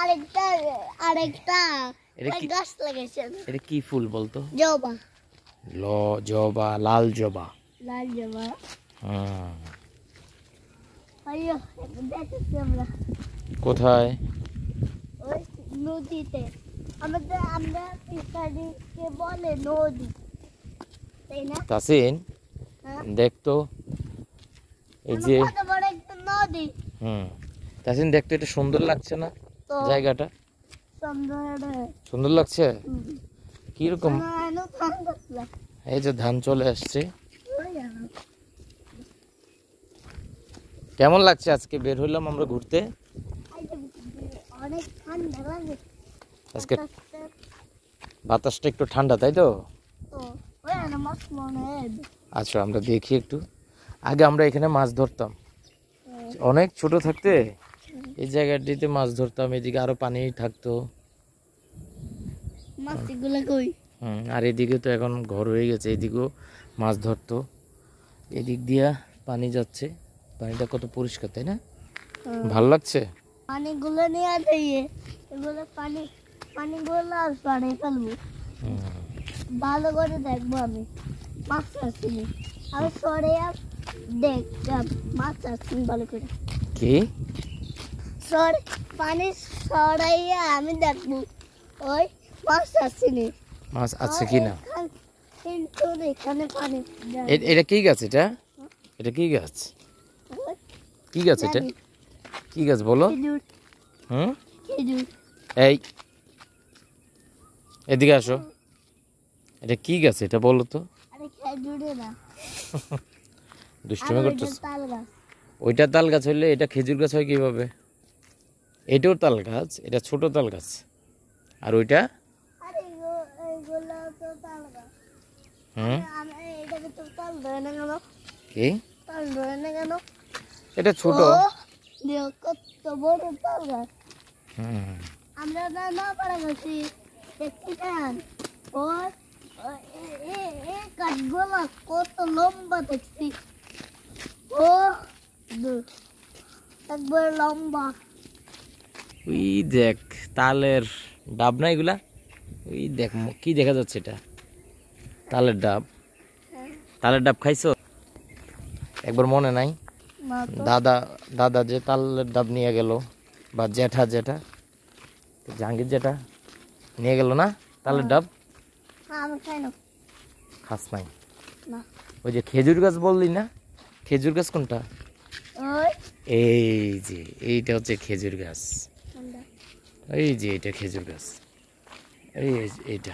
আরেকটা আরেকটা এটা কি গাছ লাগাইছেন? এটা কি ফুল বলতো? জবা। জবা, লাল জবা। লাল জবা। হুম। আইয়ো দেখতেছি আমরা। কোথায়? ওই নদীতে। আমরা ফিশারিকে বলে নদী, তাই না? তাসিন দেখতো এই যে কত বড় একটা নদী। তাসিন দেখতো, এটা সুন্দর লাগছে না তো জায়গাটা? সুন্দর লাগছে কিরকম? এই যে ধান চলে আসছে। কেমন লাগছে? আজকে বের হইলাম আমরা ঘুরতে। অনেক ঠান্ডা লাগে আজকে বাতাসটা একটু ঠান্ডা, তাই তো? আচ্ছা, আমরা দেখি একটু। আগে আমরা এখানে মাছ ধরতাম, অনেক ছোট থাকতে এই জায়গাটিতে মাছ ধরতাম। এদিকে আরো পানি থাকতো। আর এদিকে তো এখন ঘর হয়ে গেছে, এদিকেও মাছ ধরতো। এদিক দিয়া পানি যাচ্ছে, পানিটা কত পরিষ্কার, তাই না? ভালো লাগছে। পানিগুলো নিয়ে দিয়ে এগুলো পানিগুলো আর সরে ফেলবো, ভালো করে দেখবো। আমি মাছ আসছি, আমি সরে আর দেখলাম মাছ আসছি ভালো করে। কি পানি সরাইয়া আমি দেখবো ওই মাছ আসছিনি, মাছ আছে কিনা। কিন্তু এখানে পানি। এটা কি গাছ? এটা কি গাছ? কি গাছ এটা? কি গাছ বলো? এই এদিকে আসো, এটা কি গাছ এটা বলো তো? দুষ্টুমি করতেছ। ওইটা তাল গাছ হইলে এটা খেজুর গাছ হয় কিভাবে? এটাও তাল গাছ, এটা ছোট তাল গাছ। আর ওইটা কি? এটা ছোট। কত বড় তাল গাছ। আমরা না পারা গেছি দেখছিলেন। ওর কাঠগোলা কত লম্বা দেখছি। ও একবার লম্বা। ওই দেখ তালের ডাব না এগুলা? ওই দেখ কি দেখা যাচ্ছে, এটা তালের ডাব। তালের ডাব খাইছো একবার? মনে নাই? দাদা যে তালের ডাব নিয়ে গেল, বা জেঠা জাহাঙ্গীর জেঠা নিয়ে গেল না তালের ডাব? খাস নাই? ওই যে খেজুর গাছ বললি না, খেজুর গাছ কোনটা? এই যে এইটা হচ্ছে খেজুর গাছ। এই যে এটা খেজুর গাছ, এইটা।